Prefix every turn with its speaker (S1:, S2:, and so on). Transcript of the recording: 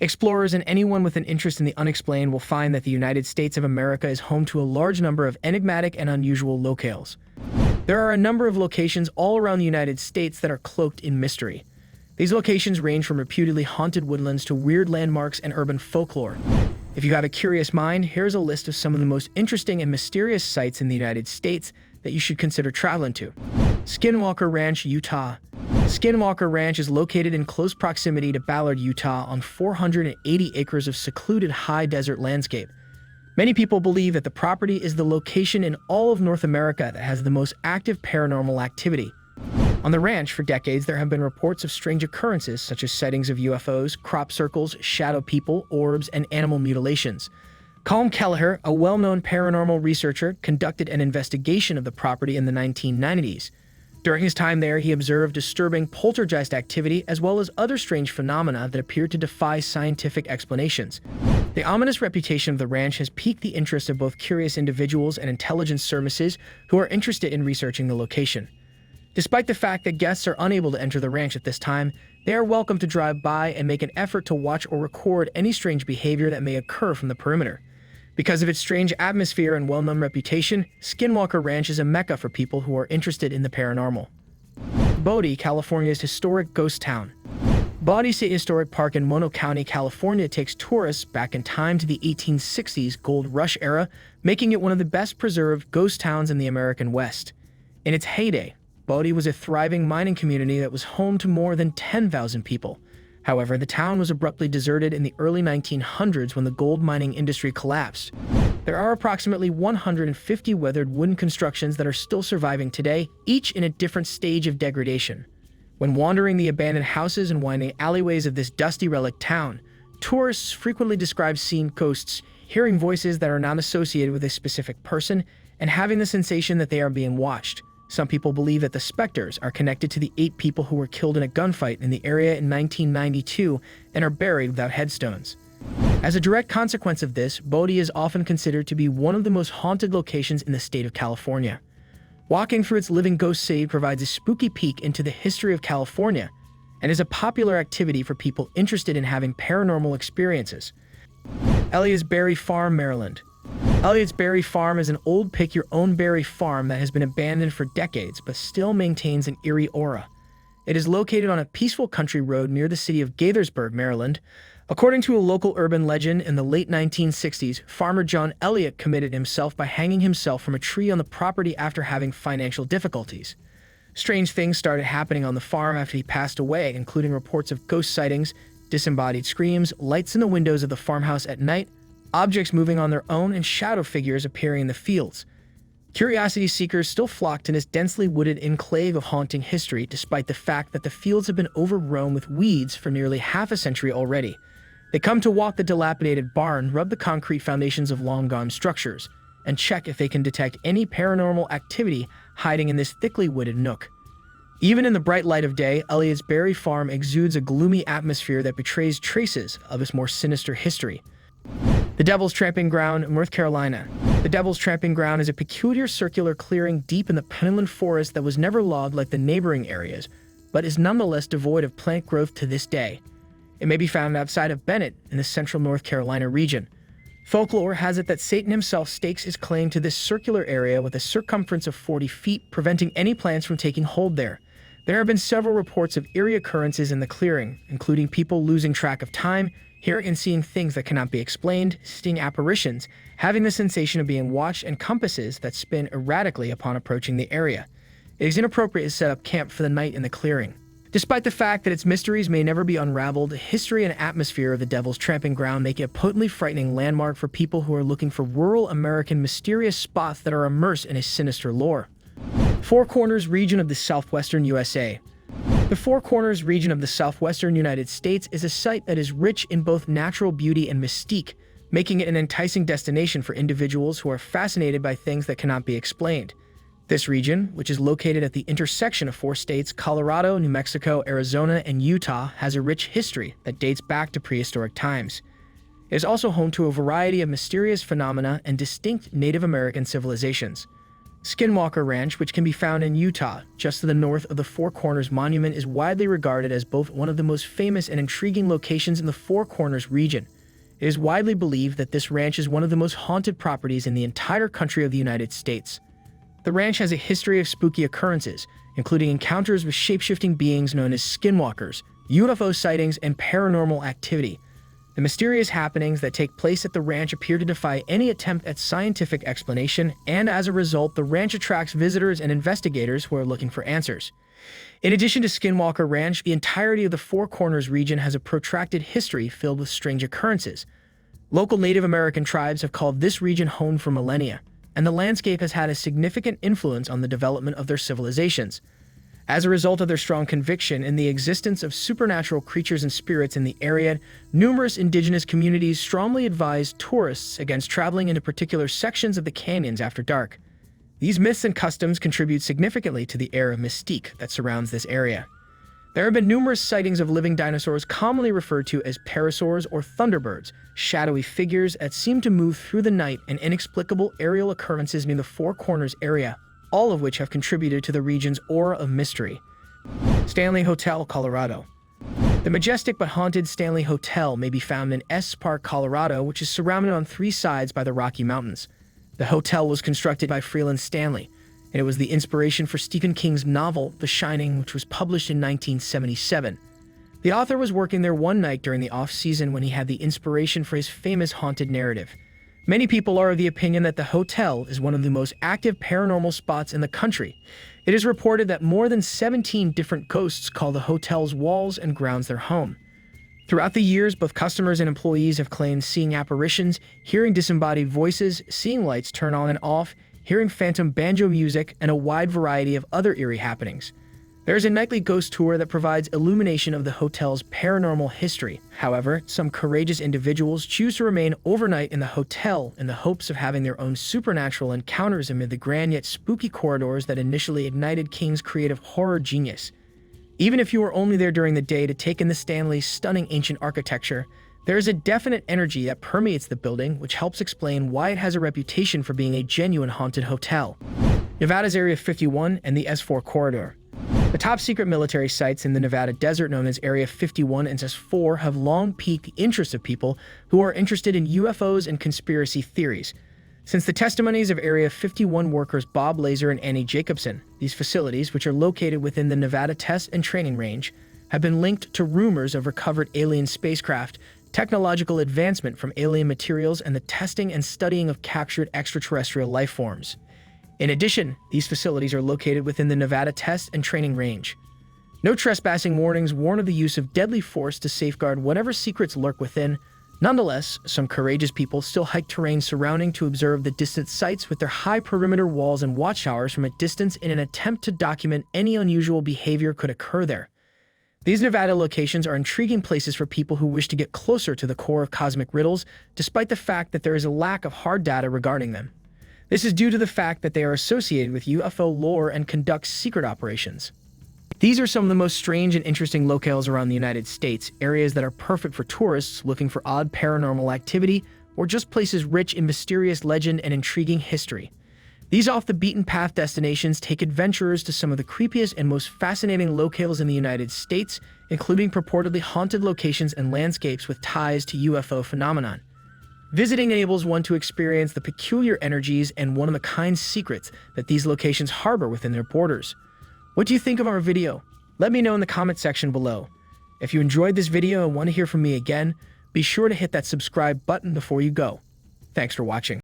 S1: Explorers and anyone with an interest in the unexplained will find that the United States of America is home to a large number of enigmatic and unusual locales. There are a number of locations all around the United States that are cloaked in mystery. These locations range from reputedly haunted woodlands to weird landmarks and urban folklore. If you have a curious mind, here's a list of some of the most interesting and mysterious sites in the United States that you should consider traveling to. Skinwalker Ranch, Utah. Skinwalker Ranch is located in close proximity to Ballard, Utah, on 480 acres of secluded high desert landscape. Many people believe that the property is the location in all of North America that has the most active paranormal activity. On the ranch, for decades, there have been reports of strange occurrences such as sightings of UFOs, crop circles, shadow people, orbs, and animal mutilations. Colm Kelleher, a well-known paranormal researcher, conducted an investigation of the property in the 1990s. During his time there, he observed disturbing poltergeist activity as well as other strange phenomena that appeared to defy scientific explanations. The ominous reputation of the ranch has piqued the interest of both curious individuals and intelligence services who are interested in researching the location. Despite the fact that guests are unable to enter the ranch at this time, they are welcome to drive by and make an effort to watch or record any strange behavior that may occur from the perimeter. Because of its strange atmosphere and well-known reputation, Skinwalker Ranch is a mecca for people who are interested in the paranormal. Bodie, California's historic ghost town. Bodie State Historic Park in Mono County, California takes tourists back in time to the 1860s gold rush era, making it one of the best preserved ghost towns in the American West. In its heyday, Bodie was a thriving mining community that was home to more than 10,000 people. However, the town was abruptly deserted in the early 1900s when the gold mining industry collapsed. There are approximately 150 weathered wooden constructions that are still surviving today, each in a different stage of degradation. When wandering the abandoned houses and winding alleyways of this dusty relic town, tourists frequently describe seeing ghosts, hearing voices that are not associated with a specific person, and having the sensation that they are being watched. Some people believe that the specters are connected to the 8 people who were killed in a gunfight in the area in 1992 and are buried without headstones. As a direct consequence of this, Bodie is often considered to be one of the most haunted locations in the state of California. Walking through its living ghost city provides a spooky peek into the history of California and is a popular activity for people interested in having paranormal experiences. Elliott's Berry Farm, Maryland. Elliott's Berry Farm is an old pick-your-own-berry farm that has been abandoned for decades but still maintains an eerie aura. It is located on a peaceful country road near the city of Gaithersburg, Maryland. According to a local urban legend, in the late 1960s, farmer John Elliott committed himself by hanging himself from a tree on the property after having financial difficulties. Strange things started happening on the farm after he passed away, including reports of ghost sightings, disembodied screams, lights in the windows of the farmhouse at night, objects moving on their own, and shadow figures appearing in the fields. Curiosity seekers still flock to this densely wooded enclave of haunting history, despite the fact that the fields have been overgrown with weeds for nearly half a century already. They come to walk the dilapidated barn, rub the concrete foundations of long-gone structures, and check if they can detect any paranormal activity hiding in this thickly wooded nook. Even in the bright light of day, Elliott's Berry Farm exudes a gloomy atmosphere that betrays traces of its more sinister history. The Devil's Tramping Ground, North Carolina. The Devil's Tramping Ground is a peculiar circular clearing deep in the Penland Forest that was never logged like the neighboring areas, but is nonetheless devoid of plant growth to this day. It may be found outside of Bennett in the central North Carolina region. Folklore has it that Satan himself stakes his claim to this circular area with a circumference of 40 feet, preventing any plants from taking hold there. There have been several reports of eerie occurrences in the clearing, including people losing track of time, hearing and seeing things that cannot be explained, seeing apparitions, having the sensation of being watched, and compasses that spin erratically upon approaching the area. It is inappropriate to set up camp for the night in the clearing. Despite the fact that its mysteries may never be unraveled, the history and atmosphere of the Devil's Tramping Ground make it a potently frightening landmark for people who are looking for rural American mysterious spots that are immersed in a sinister lore. Four Corners region of the southwestern USA. The Four Corners region of the southwestern United States is a site that is rich in both natural beauty and mystique, making it an enticing destination for individuals who are fascinated by things that cannot be explained. This region, which is located at the intersection of 4 states, Colorado, New Mexico, Arizona, and Utah, has a rich history that dates back to prehistoric times. It is also home to a variety of mysterious phenomena and distinct Native American civilizations. Skinwalker Ranch, which can be found in Utah, just to the north of the Four Corners Monument, is widely regarded as both one of the most famous and intriguing locations in the Four Corners region. It is widely believed that this ranch is one of the most haunted properties in the entire country of the United States. The ranch has a history of spooky occurrences, including encounters with shape-shifting beings known as skinwalkers, UFO sightings, and paranormal activity. The mysterious happenings that take place at the ranch appear to defy any attempt at scientific explanation, and as a result, the ranch attracts visitors and investigators who are looking for answers. In addition to Skinwalker Ranch, the entirety of the Four Corners region has a protracted history filled with strange occurrences. Local Native American tribes have called this region home for millennia, and the landscape has had a significant influence on the development of their civilizations. As a result of their strong conviction in the existence of supernatural creatures and spirits in the area, numerous indigenous communities strongly advise tourists against traveling into particular sections of the canyons after dark. These myths and customs contribute significantly to the air of mystique that surrounds this area. There have been numerous sightings of living dinosaurs commonly referred to as parasaurs or thunderbirds, shadowy figures that seem to move through the night, and inexplicable aerial occurrences near the Four Corners area, all of which have contributed to the region's aura of mystery. Stanley Hotel, Colorado. The majestic but haunted Stanley Hotel may be found in Estes Park, Colorado, which is surrounded on three sides by the Rocky Mountains. The hotel was constructed by Freeland Stanley, and it was the inspiration for Stephen King's novel, The Shining, which was published in 1977. The author was working there one night during the off-season when he had the inspiration for his famous haunted narrative. Many people are of the opinion that the hotel is one of the most active paranormal spots in the country. It is reported that more than 17 different ghosts call the hotel's walls and grounds their home. Throughout the years, both customers and employees have claimed seeing apparitions, hearing disembodied voices, seeing lights turn on and off, hearing phantom banjo music, and a wide variety of other eerie happenings. There is a nightly ghost tour that provides illumination of the hotel's paranormal history. However, some courageous individuals choose to remain overnight in the hotel in the hopes of having their own supernatural encounters amid the grand yet spooky corridors that initially ignited King's creative horror genius. Even if you are only there during the day to take in the Stanley's stunning ancient architecture, there is a definite energy that permeates the building, which helps explain why it has a reputation for being a genuine haunted hotel. Nevada's Area 51 and the S4 corridor. The top-secret military sites in the Nevada desert known as Area 51 and S4 have long piqued the interest of people who are interested in UFOs and conspiracy theories. Since the testimonies of Area 51 workers Bob Lazar and Annie Jacobson, these facilities, which are located within the Nevada Test and Training Range, have been linked to rumors of recovered alien spacecraft, technological advancement from alien materials, and the testing and studying of captured extraterrestrial life forms. In addition, these facilities are located within the Nevada Test and Training Range. No trespassing warnings warn of the use of deadly force to safeguard whatever secrets lurk within. Nonetheless, some courageous people still hike terrain surrounding to observe the distant sites with their high perimeter walls and watchtowers from a distance in an attempt to document any unusual behavior could occur there. These Nevada locations are intriguing places for people who wish to get closer to the core of cosmic riddles, despite the fact that there is a lack of hard data regarding them. This is due to the fact that they are associated with UFO lore and conduct secret operations. These are some of the most strange and interesting locales around the United States, areas that are perfect for tourists looking for odd paranormal activity, or just places rich in mysterious legend and intriguing history. These off-the-beaten-path destinations take adventurers to some of the creepiest and most fascinating locales in the United States, including purportedly haunted locations and landscapes with ties to UFO phenomenon. Visiting enables one to experience the peculiar energies and one-of-a-kind secrets that these locations harbor within their borders. What do you think of our video? Let me know in the comment section below. If you enjoyed this video and want to hear from me again, be sure to hit that subscribe button before you go. Thanks for watching.